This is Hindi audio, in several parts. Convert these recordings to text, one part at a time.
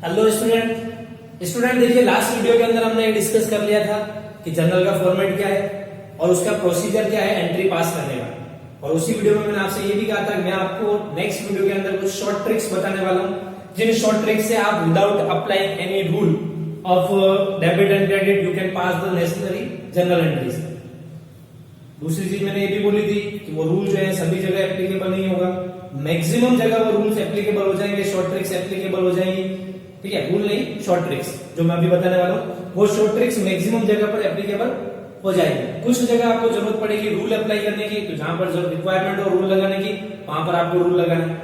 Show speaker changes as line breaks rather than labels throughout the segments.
हेलो स्टूडेंट देखिए लास्ट वीडियो के अंदर हमने ये डिस्कस कर लिया था कि जर्नल का फॉर्मेट क्या है और उसका प्रोसीजर क्या है एंट्री पास करने का। और उसी वीडियो में मैंने आपसे ये भी कहा था कि मैं आपको नेक्स्ट वीडियो के अंदर कुछ शॉर्ट ट्रिक्स बताने वाला हूं, जिन शॉर्ट ट्रिक्स से आप without applying any rule of debit and credit you can pass the necessary journal entries. दूसरी चीज मैंने ये भी बोली थी कि वो रूल जो है सभी जगह एप्लीकेबल नहीं होगा, मैक्सिमम जगह वो रूल्स एप्लीकेबल हो जाएंगे, शॉर्ट ट्रिक्स एप्लीकेबल हो जाएंगी। ठीक है, रूल नहीं शॉर्ट ट्रिक्स जो मैं अभी बताने वाला हूँ वो शॉर्ट ट्रिक्स मैक्सिमम जगह पर एप्लीकेबल हो जाएगी। कुछ जगह आपको जरूरत पड़ेगी रूल अप्लाई करने की, तो जहां पर रिक्वायरमेंट हो रूल लगाने की वहां पर आपको रूल लगाना है।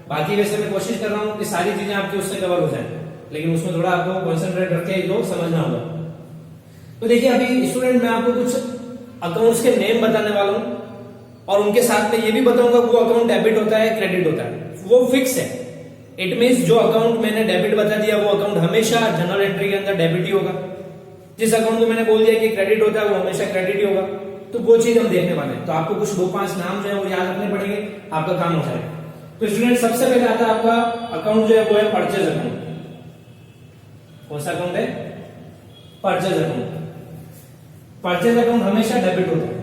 बाकी वैसे मैं कोशिश कर रहा हूँ कि सारी चीजें आपकी उससे कवर हो जाए, लेकिन उसमें थोड़ा आपको कॉन्सेंट्रेट करके जो समझना होगा। तो देखिए अभी स्टूडेंट मैं आपको कुछ अकाउंट्स के नेम बताने वाला हूँ और उनके साथ में ये भी बताऊंगा वो अकाउंट डेबिट होता है क्रेडिट होता है, वो फिक्स है। इट मींस जो अकाउंट मैंने डेबिट बता दिया वो अकाउंट हमेशा जर्नल एंट्री के अंदर डेबिट ही होगा। जिस अकाउंट को मैंने बोल दिया कि क्रेडिट होता है वो हमेशा क्रेडिट ही होगा। तो वो चीज हम देखने वाले हैं। तो आपको कुछ 2-5 नाम जो है वो याद रखने पड़ेंगे, आपका काम हो जाएगा। तो स्टूडेंट सबसे पहले आता है आपका अकाउंट जो है वो है परचेज अकाउंट। कौन सा अकाउंट है? Purchase account. परचेज अकाउंट हमेशा डेबिट होता है।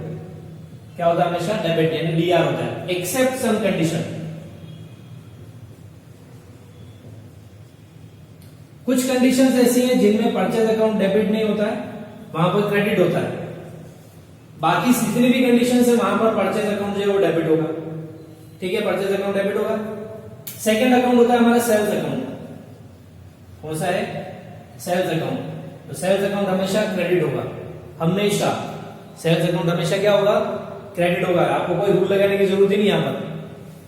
क्या होता है? हमेशा डेबिट यानी डीआर होता है, एक्सेप्ट सम कंडीशन। कुछ कंडीशंस ऐसी हैं जिनमें परचेज अकाउंट डेबिट नहीं होता है, वहां पर क्रेडिट होता है। बाकी जितनी भी कंडीशंस है वहां पर परचेज अकाउंट जो है वो डेबिट होगा। ठीक है, परचेज अकाउंट डेबिट होगा। सेकंड अकाउंट होता है हमारा सेल्स अकाउंट। कौन सा है? Sales account. तो सेल्स अकाउंट हमेशा क्रेडिट होगा, हमेशा। सेल्स अकाउंट हमेशा क्या होगा? क्रेडिट होगा। आपको कोई रूल लगाने की जरूरत ही नहीं यहाँ पर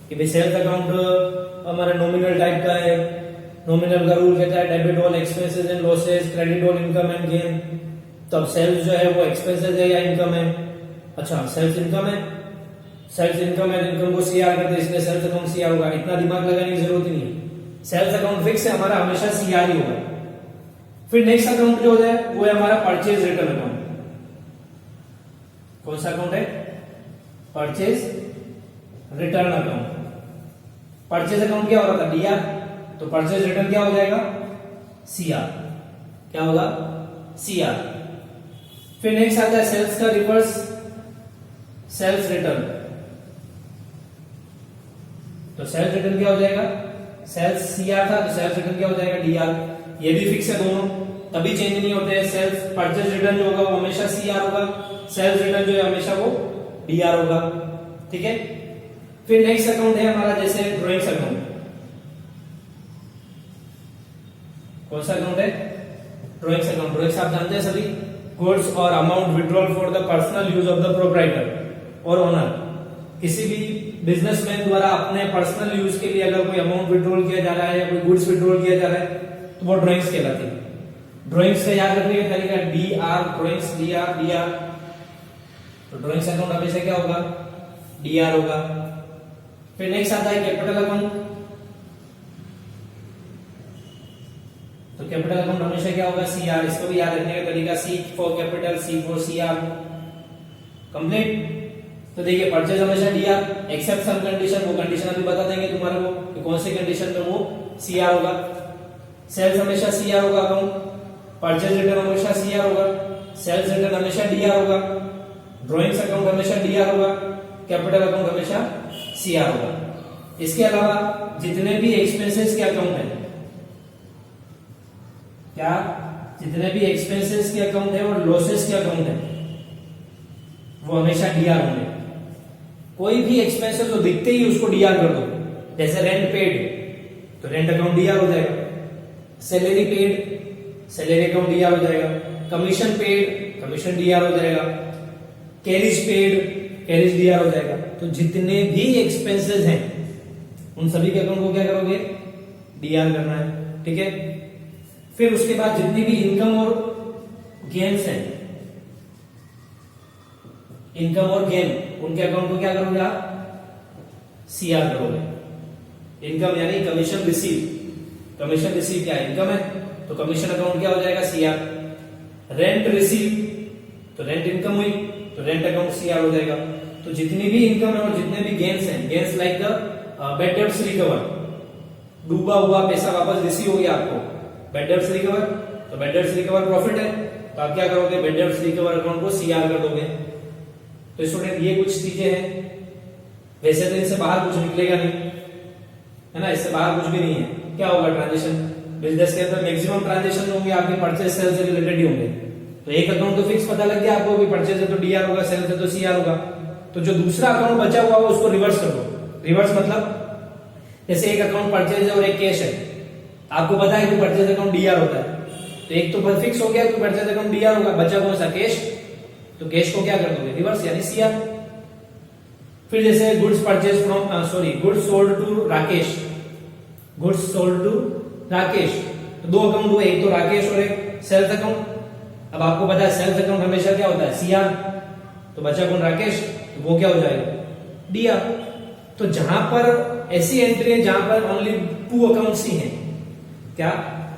कि भाई सेल्स अकाउंट हमारा नॉमिनल टाइप का है। नॉमिनल का रूल कहता है debit all expenses and losses, credit all income and gain. तो अब सेल्स जो है वो एक्सपेंसेस है या इनकम है? अच्छा, सेल्स इनकम है, सेल्स इनकम है, इनकम को सीआर करते हैं, इसलिए सेल्स अकाउंट सीआर होगा। इतना दिमाग लगाने की जरूरत ही नहीं है। सेल्स अकाउंट फिक्स है हमारा, हमेशा सीआर ही होगा। फिर नेक्स्ट अकाउंट जो है वो है हमारा परचेज रिटर्न अकाउंट। कौन सा अकाउंट है? Purchase return account. Purchase account क्या होगा था? डीआर। तो परचेज रिटर्न क्या हो जाएगा? सीआर। क्या होगा? सीआर। फिर नेक्स्ट आता है सेल्स का रिवर्स, सेल्स रिटर्न। तो सेल्स रिटर्न क्या हो जाएगा? सेल्स सीआर था तो सेल्स रिटर्न क्या हो जाएगा? डीआर। ये भी फिक्स है, दोनों कभी चेंज नहीं होते हैं। सेल्स परचेज रिटर्न जो होगा वो हमेशा सीआर होगा, सेल्स रिटर्न जो है हमेशा वो डीआर होगा। ठीक है। फिर नेक्स्ट अकाउंट है हमारा जैसे ड्रॉइंग्स अकाउंट। कौन सा अकाउंट है? Drawings account. ड्रॉइंग्स आप जानते हैं सभी, गुड्स और amount withdrawal for the personal use of the proprietor और ओनर। किसी भी बिजनेसमैन द्वारा अपने पर्सनल यूज के लिए अगर कोई अमाउंट विड्रॉल किया जा रहा है या कोई गुड्स विड्रॉल किया जा रहा है तो वो ड्रॉइंग्स कहलाती है। ड्रॉइंग्स का याद रखने का तरीका डीआर, ड्रॉइंग्स डीआर डीआर। तो ड्रॉइंग्स अकाउंट हमेशा क्या होगा? डीआर होगा। फिर नेक्स्ट आता है कैपिटल अकाउंट। तो कैपिटल अकाउंट हमेशा क्या होगा? सीआर। इसको भी याद रखने का तरीका C for capital, C for CR. Complete. तो देखिए परचेज हमेशा डीआर, एक्सेप्ट सम कंडीशन, वो कंडीशन अभी बता देंगे तुम्हारे को कि कौन सी कंडीशन में वो सीआर होगा। सेल्स हमेशा सीआर होगा अकाउंट, परचेज रिटर्न हमेशा सीआर होगा, सेल्स रिटर्न हमेशा डीआर होगा, ड्रॉइंग्स अकाउंट हमेशा डीआर होगा, कैपिटल अकाउंट हमेशा सीआर होगा। इसके अलावा जितने भी एक्सपेंसेस के अकाउंट है, क्या जितने भी एक्सपेंसेस के अकाउंट है और लॉसेस के अकाउंट है वो हमेशा डीआर होंगे। कोई भी एक्सपेंसेस जो दिखते ही उसको डीआर कर दो, जैसे रेंट पेड तो रेंट अकाउंट डीआर हो जाएगा, salary paid salary account DR हो जाएगा, कमीशन पेड कमीशन डीआर हो जाएगा, कैरिज पेड कैरिज डीआर हो जाएगा। तो जितने भी एक्सपेंसेस हैं उन सभी के अकाउंट को क्या करोगे? डीआर करना है। ठीक है। फिर उसके बाद जितनी भी इनकम और गेन्स हैं, इनकम और गेन, उनके अकाउंट को क्या करोगे आप? सीआर करोगे। इनकम यानी कमीशन रिसीव। कमीशन रिसीव क्या है? इनकम है तो कमीशन अकाउंट क्या हो जाएगा? सीआर। रेंट रिसीव तो रेंट इनकम हुई तो रेंट अकाउंट सीआर हो जाएगा। तो जितनी भी इनकम है और जितने भी गेन्स हैं, gains like the bad debts recover, डूबा हुआ पैसा वापस रिसीव हो गया आपको, बैड डेब्ट्स रिकवर, तो बैड डेब्ट्स रिकवर प्रॉफिट है, तो आप क्या करोगे, बैड डेब्ट्स रिकवर अकाउंट को सीआर कर दोगे। तो स्टूडेंट ये कुछ चीजें हैं, वैसे तो इनसे बाहर कुछ निकलेगा नहीं, है ना, इससे बाहर कुछ भी नहीं है। क्या होगा, ट्रांजेक्शन बिजनेस के अंदर मैक्सिमम ट्रांजेक्शन होंगे आपके परचेज सेल से रिलेटेड ही होंगे। तो एक अकाउंट तो फिक्स पता लग गया आपको कि परचेज है तो डीआर होगा, सेल है तो सीआर होगा। तो जो दूसरा अकाउंट बचा हुआ है उसको रिवर्स कर दो। रिवर्स मतलब जैसे एक अकाउंट परचेज है और एक कैश है, आपको पता है कि परचेज अकाउंट डीआर होता है, तो एक तो फिक्स हो गया कि परचेज अकाउंट डीआर होगा, बचा कौन सा, कैश, तो कैश को क्या कर दोगे, रिवर्स यानी सीआर। फिर जैसे goods purchase from goods sold to Rakesh, goods sold to Rakesh, तो दो अकाउंट हुए, एक तो राकेश और एक सेल्स अकाउंट। अब आपको पता है सेल्स अकाउंट हमेशा क्या होता है, सीआर, तो बचा कौन, राकेश, तो वो क्या हो जाएगा, डीआर। तो जहां पर ऐसी एंट्री है जहां पर ओनली 2 अकाउंट्स ही हैं, क्या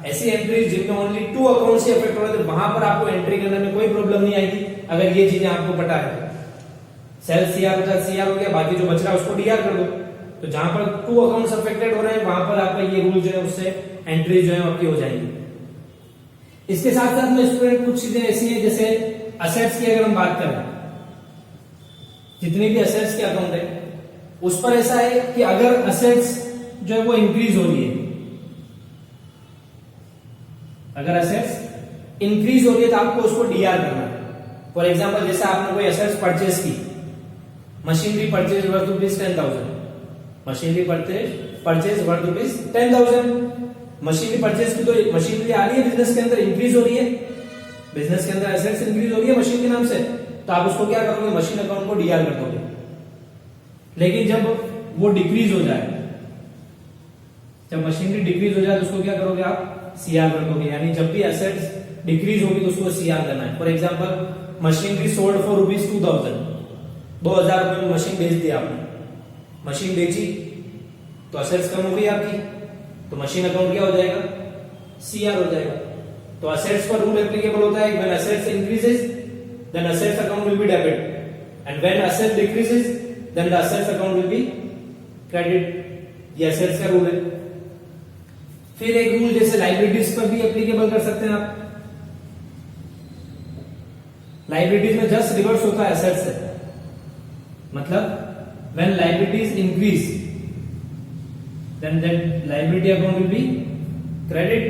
ऐसी एंट्री जिनमें ओनली 2 अकाउंट्स ही अफेक्ट हो रहे थे, वहां पर आपको एंट्री करने में कोई प्रॉब्लम नहीं आएगी अगर ये चीजें आपको पता है। सेल्स सीआर होता है, सीआर हो गया, बाकी जो बच रहा है उसको डीआर कर दो। तो जहां पर 2 अकाउंट्स अफेक्टेड हो रहे हैं वहां पर आपका ये रूल जो है उससे एंट्री जो है आपकी हो जाएगी। इसके साथ साथ में स्टूडेंट कुछ चीजें ऐसी हैं, जैसे असेट्स की अगर हम बात करें, जितनी भी असेट्स के अकाउंट है उस पर ऐसा है कि अगर असेट्स जो है वो इंक्रीज हो रही है, अगर असेट्स इंक्रीज हो रही है तो आपको उसको डीआर करना है। फॉर एग्जांपल जैसे आपने कोई असेट्स परचेज की, machinery purchase worth ₹10,000, machinery purchase worth ₹10,000, machinery purchase की, तो मशीनरी आ रही है बिजनेस के अंदर, इंक्रीज हो रही है, बिजनेस के अंदर एसेट्स इंक्रीज हो रही है मशीन के नाम से, तो आप उसको क्या करोगे, मशीन अकाउंट को डीआर कर दोगे। लेकिन जब वो डिक्रीज हो जाए, जब मशीनरी डिक्रीज हो जाए तो उसको क्या करोगे, आप सीआर कर दोगे। यानी जब भी एसेट्स डिक्रीज होगी तो उसको सीआर करना है। For example machinery sold for ₹2,000, 2,000 रुपए में मशीन बेच दी आपने, मशीन बेची तो असेट्स कम हो गई आपकी, तो मशीन अकाउंट क्या हो जाएगा, सीआर हो जाएगा। तो असेट्स पर रूल एप्लीकेबल होता है, when assets increases then assets account will be debit and when asset decreases then the assets account will be credit. ये असेट्स का रूल है। फिर एक रूल जैसे लाइबिलिटीज पर भी एप्लीकेबल कर सकते हैं आप। लाइबिलिटीज में जस्ट रिवर्स होता है असेट्स से, मतलब when liabilities increase then that liability account will be credit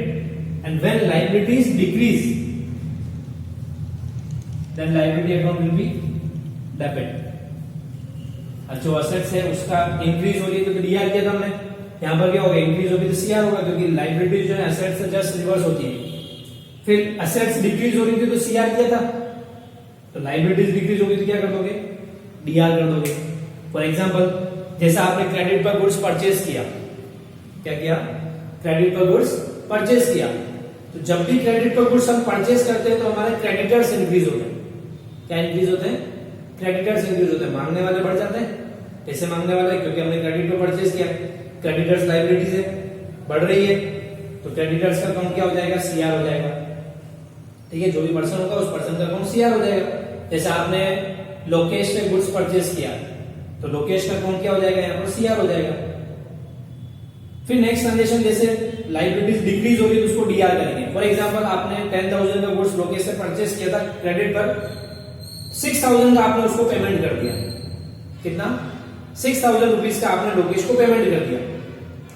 and when liabilities decrease then liability account will be debit। जो असेट्स है उसका इंक्रीज हो रही है तो डीआर किया था हमने, यहां पर क्या होगा, इंक्रीज होगी तो सीआर होगा, क्योंकि लाइबिलिटीज जो है असेट्स से जस्ट रिवर्स होती है। फिर असेट्स डिक्रीज हो रही थी तो सीआर किया था, तो लाइबिलिटीज डिक्रीज होगी तो क्या कर दोगे, डीआर कर दोगे। फॉर एग्जाम्पल जैसा आपने क्रेडिट पर गुड्स परचेज किया, क्या किया, क्रेडिट पर गुड्स परचेज किया, तो जब भी क्रेडिट पर गुड्स हम परचेज करते हैं तो हमारे क्रेडिटर्स इंक्रीज होते हैं। क्या इंक्रीज होते हैं, क्रेडिटर्स इंक्रीज होते हैं, मांगने वाले बढ़ जाते हैं। कैसे मांगने वाले, क्योंकि हमने क्रेडिट पर परचेज किया, क्रेडिटर्स लाइबिलिटीज है बढ़ रही है, तो क्रेडिटर्स का अकाउंट क्या हो जाएगा, सीआर हो जाएगा। ठीक है, जो भी पर्सन होगा उस पर्सन का अकाउंट सीआर हो जाएगा। जैसे आपने लोकेश से गुड्स परचेज किया तो लोकेश का अकाउंट क्या हो जाएगा, यहाँ पर सीआर हो जाएगा। फिर नेक्स्ट ट्रांजेक्शन जैसे लाइबिलिटीज डिक्रीज हो रही है तो उसको डीआर करेंगे। फॉर एग्जांपल आपने 10,000 का गुड्स लोकेश से परचेज किया था क्रेडिट पर, 6,000 का आपने उसको पेमेंट कर दिया। कितना, 6,000 रुपीज का आपने लोकेश को पेमेंट कर दिया,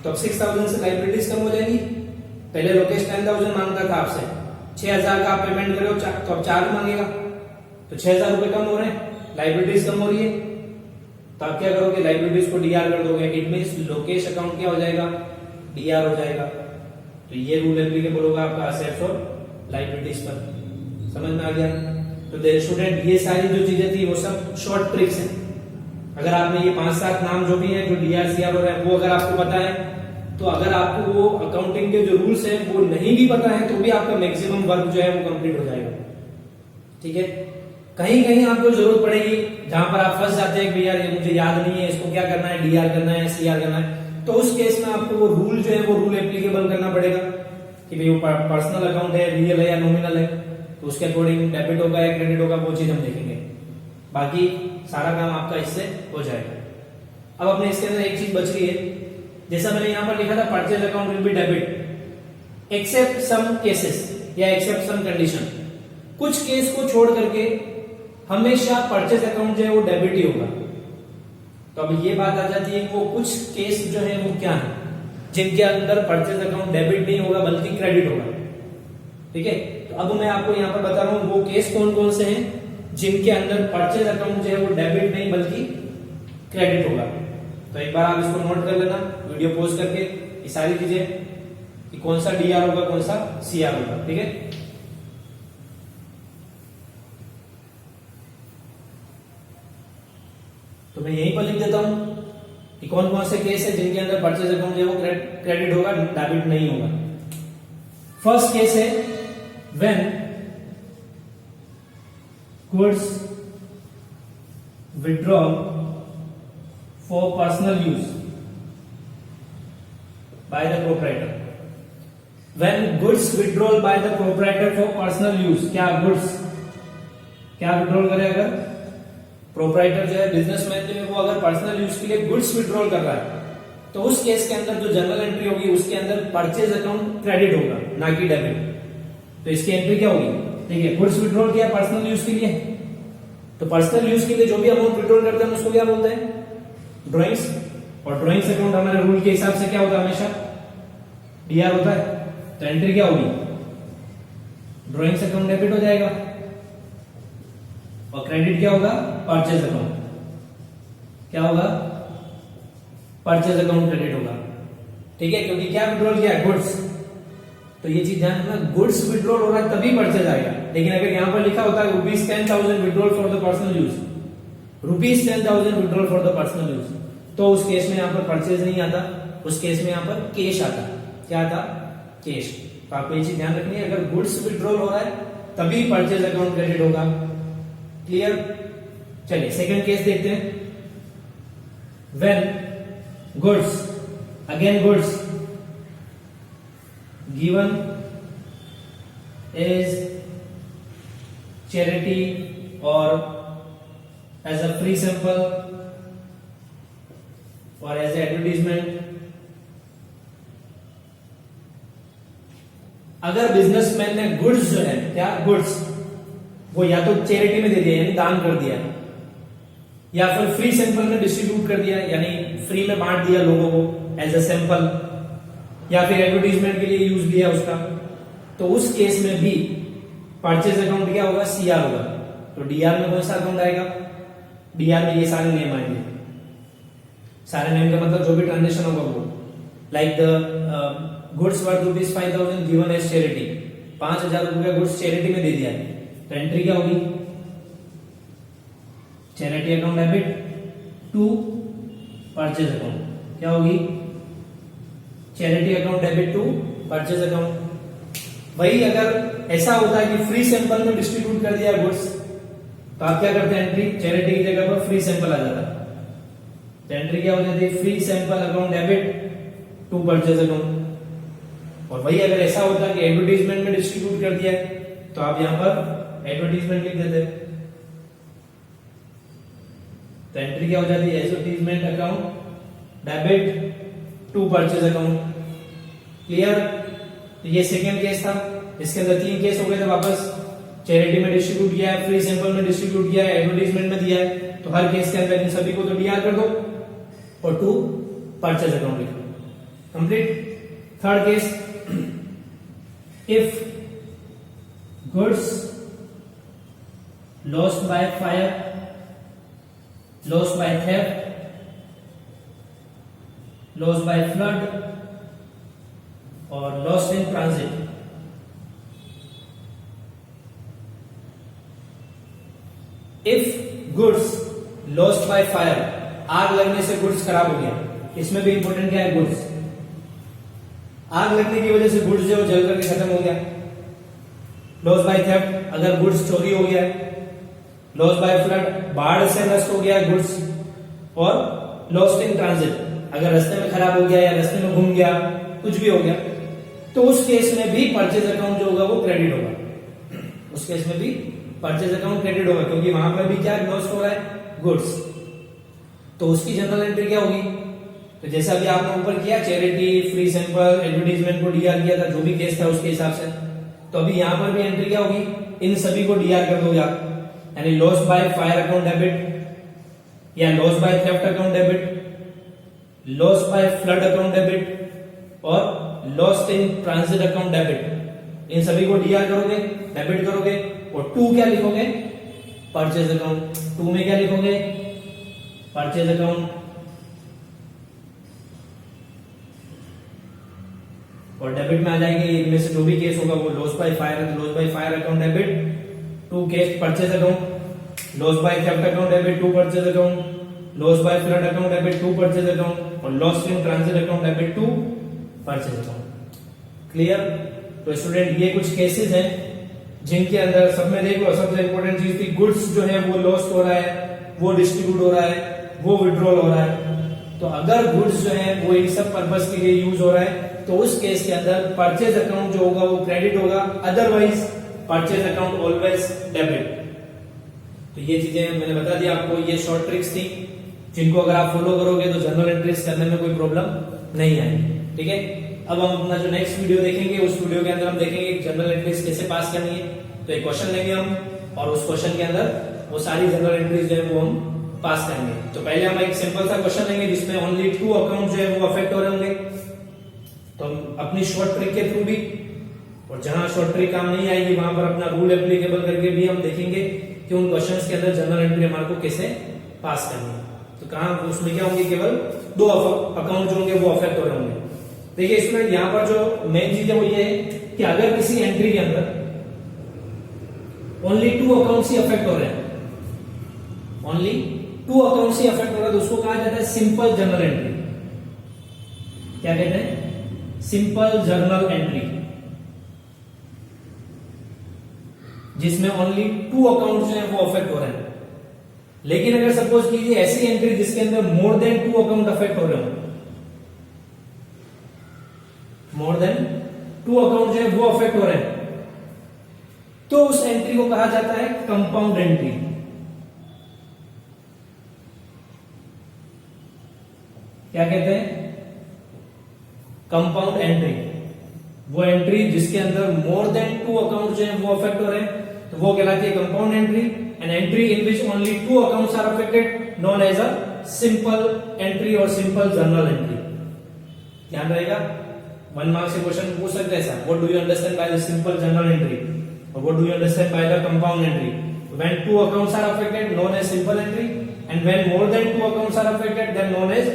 तो अब 6,000 से लाइबिलिटीज कम हो जाएगी। पहले लोकेश 10,000 मांगता था आपसे, 6,000 का आप पेमेंट करो तो अब 4 मांगेगा, तो 6,000 रुपए कम हो रहे हैं, लाइबिलिटीज कम हो रही है, तो आप क्या करोगे, लाइबिलिटीज को डीआर कर दोगे। इट मींस लोकेश अकाउंट क्या हो जाएगा, डीआर हो जाएगा। तो ये रूल एप्लीकेबल होगा आपका असेट्स और लाइबिलिटीज पर। समझ में आ गया। तो स्टूडेंट ये सारी जो चीजें थी वो सब शॉर्ट ट्रिक्स हैं। अगर आपने ये 5-7 नाम जो भी हैं जो डीआर सीआर हो रहा है वो अगर आपको पता है, तो अगर आपको वो अकाउंटिंग के जो रूल्स हैं वो नहीं भी पता है तो भी आपका मैक्सिमम वर्क जो है वो कंप्लीट हो जाएगा। ठीक है, कहीं कहीं आपको जरूरत पड़ेगी जहां पर आप फंस जाते हैं कि यार ये मुझे याद नहीं है, इसको क्या करना है, डीआर करना है, सीआर करना है, तो उस केस में आपको वो रूल जो है वो रूल एप्लीकेबल करना पड़ेगा कि भाई वो पर्सनल अकाउंट है, रियल है या नॉमिनल है, तो उसके अकॉर्डिंग डेबिट होगा या क्रेडिट होगा वो चीज हम देखेंगे। बाकी सारा काम आपका इससे हो जाएगा। अब अपने इसके अंदर एक चीज बच रही है, जैसा मैंने यहाँ पर लिखा था purchase account will be debit, except some cases या एक्सेप्ट सम कंडीशन, कुछ केस को छोड़ करके हमेशा परचेज अकाउंट जो है वो डेबिट ही होगा। तो अब ये बात आ जाती है कि वो कुछ केस जो है वो क्या है जिनके अंदर परचेज अकाउंट डेबिट नहीं होगा बल्कि क्रेडिट होगा। ठीक है, तो अब मैं आपको यहाँ पर बता रहा हूं वो केस कौन कौन से हैं जिनके अंदर परचेज अकाउंट जो है वो डेबिट नहीं बल्कि क्रेडिट होगा। तो एक बार आप इसको नोट कर लेना वीडियो पॉज करके, ये सारी चीजें कि कौन सा डीआर होगा कौन सा सीआर होगा। ठीक है, तो मैं यहीं पर लिख देता हूं कि कौन कौन से केस है जिनके अंदर परचेज अकाउंट जो है वो क्रेडिट होगा, डेबिट नहीं होगा। फर्स्ट केस है when goods withdrawal for personal use by the proprietor. When goods withdrawal by the proprietor for personal use, क्या गुड्स क्या विथड्रॉल करे, अगर प्रोप्राइटर जो है बिजनेसमैन जो है वो अगर पर्सनल यूज के लिए गुड्स विथड्रॉल कर रहा है तो उस केस के अंदर जो जनरल एंट्री होगी उसके अंदर परचेज अकाउंट क्रेडिट होगा ना कि डेबिट। तो इसकी एंट्री क्या होगी, देखिए गुड्स विथड्रॉल किया पर्सनल यूज के लिए, तो पर्सनल यूज के लिए जो भी अमाउंट विथड्रॉल करते हैं उसको क्या बोलते हैं, ड्रॉइंग्स। और ड्रॉइंग्स अकाउंट हमारे रूल के हिसाब से क्या होता है, हमेशा डीआर होता है। तो एंट्री क्या होगी, ड्रॉइंग्स अकाउंट डेबिट हो जाएगा और क्रेडिट क्या होगा, परचेज अकाउंट क्या होगा, परचेज अकाउंट क्रेडिट होगा। ठीक है, क्योंकि क्या विड्रॉल किया है, गुड्स। तो ये चीज ध्यान रखना, गुड्स विड्रॉल हो रहा है तभी परचेज आएगा। लेकिन अगर यहां पर लिखा होता है ₹10,000 withdrawal for the personal use, ₹10,000 withdrawal for the personal use, तो उस केस में यहां पर परचेज नहीं आता, उस केस में यहां पर कैश आता। क्या आता, कैश। तो आपको ये चीज ध्यान रखनी है, अगर गुड्स विड्रॉल हो रहा है तभी परचेज अकाउंट क्रेडिट होगा। क्लियर। चलिए सेकंड केस देखते हैं। When goods, again goods given as charity और एज अ फ्री सैंपल और एज ए एडवर्टीजमेंट। अगर बिजनेसमैन ने गुड्स जो है, क्या गुड्स, वो या तो चैरिटी में दे दिया यानी दान कर दिया, या फिर फ्री सैंपल में डिस्ट्रीब्यूट कर दिया यानी फ्री में बांट दिया लोगों को एज अ सैंपल, या फिर एडवर्टीजमेंट के लिए यूज लिया उसका, तो उस केस में भी परचेज अकाउंट क्या होगा, सीआर होगा। तो डीआर में कौन सा अकाउंट आएगा, डीआर में ये सारे नेम आएंगे। सारे नेम का मतलब जो भी ट्रांजेक्शन होगा वो, like the goods worth ₹5,000 given as charity, 5,000 रुपए का गुड्स चैरिटी में दे दिया है, तो एंट्री क्या होगी, charity account debit to purchase account. क्या होगी, charity account debit to purchase account. वही अगर ऐसा होता है कि फ्री सैंपल में डिस्ट्रीब्यूट कर दिया गुड्स, तो आप क्या करते हैं, एंट्री चैरिटी की जगह पर फ्री सैंपल आ जाता है, तो एंट्री क्या हो जाती है, free sample account debit to purchase account. और वही अगर ऐसा होता है कि एडवर्टीजमेंट में डिस्ट्रीब्यूट कर दिया है, तो आप यहां पर एडवर्टीजमेंट लिख देते हैं, तो एंट्री क्या हो जाती है, advertisement account debit to purchase account. Clear. तो ये सेकंड केस था, इसके अंदर 3 केस हो गए थे वापस, चैरिटी में डिस्ट्रीब्यूट किया है, फ्री सैंपल में डिस्ट्रीब्यूट किया है, एडवर्टीजमेंट में दिया है, तो हर केस के अंदर इन सभी को तो डीआर कर दो और टू परचेज अकाउंट लिखो। Complete. Third case, if goods lost by fire, lost by theft, lost by flood or lost in transit. If goods lost by fire, आग लगने से गुड्स खराब हो गया, इसमें भी इंपॉर्टेंट क्या है, गुड्स। आग लगने की वजह से गुड्स जो जल करके खत्म हो गया। लॉस बाय थेफ्ट, अगर गुड्स चोरी हो गया है। लॉस बाय फ्लड, बाढ़ से नष्ट हो गया गुड्स। और लॉस्ट इन ट्रांजिट, अगर रास्ते में खराब हो गया या रास्ते में घूम गया, कुछ भी हो गया, तो उस केस में भी परचेज अकाउंट जो होगा वो क्रेडिट होगा। उस केस में भी परचेज अकाउंट क्रेडिट होगा, क्योंकि वहां पर भी क्या लॉस हो रहा है, गुड्स। तो उसकी जनरल एंट्री क्या होगी, तो जैसा अभी आपने ऊपर किया चैरिटी, फ्री सैंपल, एडवर्टीजमेंट को डीआर किया था, जो भी केस था उसके हिसाब से, तो अभी यहाँ पर भी एंट्री क्या होगी, इन सभी को डीआर कर दोगे आप, यानी loss by fire account debit या loss by theft account debit, loss by flood account debit और loss in transit account debit, इन सभी को डीआर करोगे, डेबिट करोगे। और टू क्या लिखोगे, परचेज अकाउंट, टू में क्या लिखोगे, परचेज अकाउंट, और डेबिट में आ जाएंगे इनमें से जो भी केस होगा वो लॉस बाय फायर है, loss by fire account debit, to case purchase account, loss by theft account debit, to purchase account, loss by flood account debit, to purchase account और loss in transit account debit, to purchase account. Clear? तो स्टूडेंट ये कुछ केसेस हैं जिनके अंदर सब में देखो सबसे इंपॉर्टेंट चीज थी, गुड्स जो है वो लॉस्ट हो रहा है, वो डिस्ट्रीब्यूट हो रहा है, वो विड्रॉल हो रहा है। तो अगर गुड्स जो है वो इन सब पर्पस के लिए यूज हो रहा है तो उस केस के अंदर परचेज अकाउंट जो होगा वो क्रेडिट होगा, otherwise purchase account always debit. तो ये चीजें मैंने बता दिया आपको, ये शॉर्ट ट्रिक्स थी जिनको अगर आप फॉलो करोगे तो जर्नल एंट्रीज करने में कोई प्रॉब्लम नहीं आएगी। ठीक है, अब हम अपना जो नेक्स्ट वीडियो देखेंगे उस वीडियो के अंदर हम देखेंगे जर्नल एंट्रीज कैसे पास करनी है। तो एक क्वेश्चन लेंगे हम और उस क्वेश्चन के अंदर वो सारी जर्नल एंट्रीज जो है वो हम पास करेंगे। तो पहले हम एक सिंपल सा क्वेश्चन लेंगे जिसमें ओनली 2 अकाउंट जो है वो अफेक्ट हो रहे होंगे, तो हम अपनी शॉर्ट ट्रिक के थ्रू भी, और जहां शॉर्ट ट्रिक काम नहीं आएगी वहां पर अपना रूल एप्लीकेबल करके भी हम देखेंगे कि उन क्वेश्चंस के अंदर जनरल एंट्री हमारे को कैसे पास करनी है। तो कहां उसमें क्या होंगे, केवल 2 अकाउंट जो होंगे वो अफेक्ट हो रहे होंगे। देखिए स्टूडेंट यहाँ पर जो मेन चीज है वो ये है कि अगर किसी एंट्री के अंदर ओनली 2 अकाउंट्स ही अफेक्ट हो रहे हैं, ओनली 2 अकाउंट्स ही अफेक्ट हो रहा है तो उसको कहा जाता है सिंपल जर्नल एंट्री। क्या कहते हैं, सिंपल जर्नल एंट्री, जिसमें ओनली 2 अकाउंट्स जो है वो अफेक्ट हो रहे हैं। लेकिन अगर सपोज कीजिए ऐसी एंट्री जिसके अंदर मोर देन 2 अकाउंट अफेक्ट हो रहे हो, मोर देन 2 अकाउंट जो है वो अफेक्ट हो रहे हैं, तो उस एंट्री को कहा जाता है कंपाउंड एंट्री। क्या कहते हैं, कंपाउंड एंट्री। वो एंट्री जिसके अंदर मोर देन 2 अकाउंट जो है वो अफेक्ट हो रहे हैं तो वो कहलाती है compound entry. An entry in which only 2 accounts are affected known as a simple entry और सिंपल जर्नल एंट्री। ध्यान रहेगा, 1 मार्क से क्वेश्चन पूछ सकते हैं sir, what do you understand by the simple journal entry और what do you understand by the compound entry. When 2 accounts are affected known as simple entry and when more than 2 accounts are affected then known as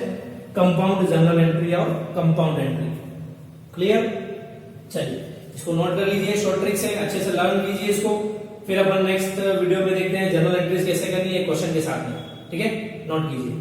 compound journal entry और कंपाउंड एंट्री। क्लियर? चलिए इसको नोट कर लीजिए, शॉर्ट ट्रिक्स है, अच्छे से लर्न कीजिए इसको, फिर अपन नेक्स्ट वीडियो में देखते हैं जर्नल एंट्रीज कैसे करनी है क्वेश्चन के साथ में। ठीक है, नोट कीजिए।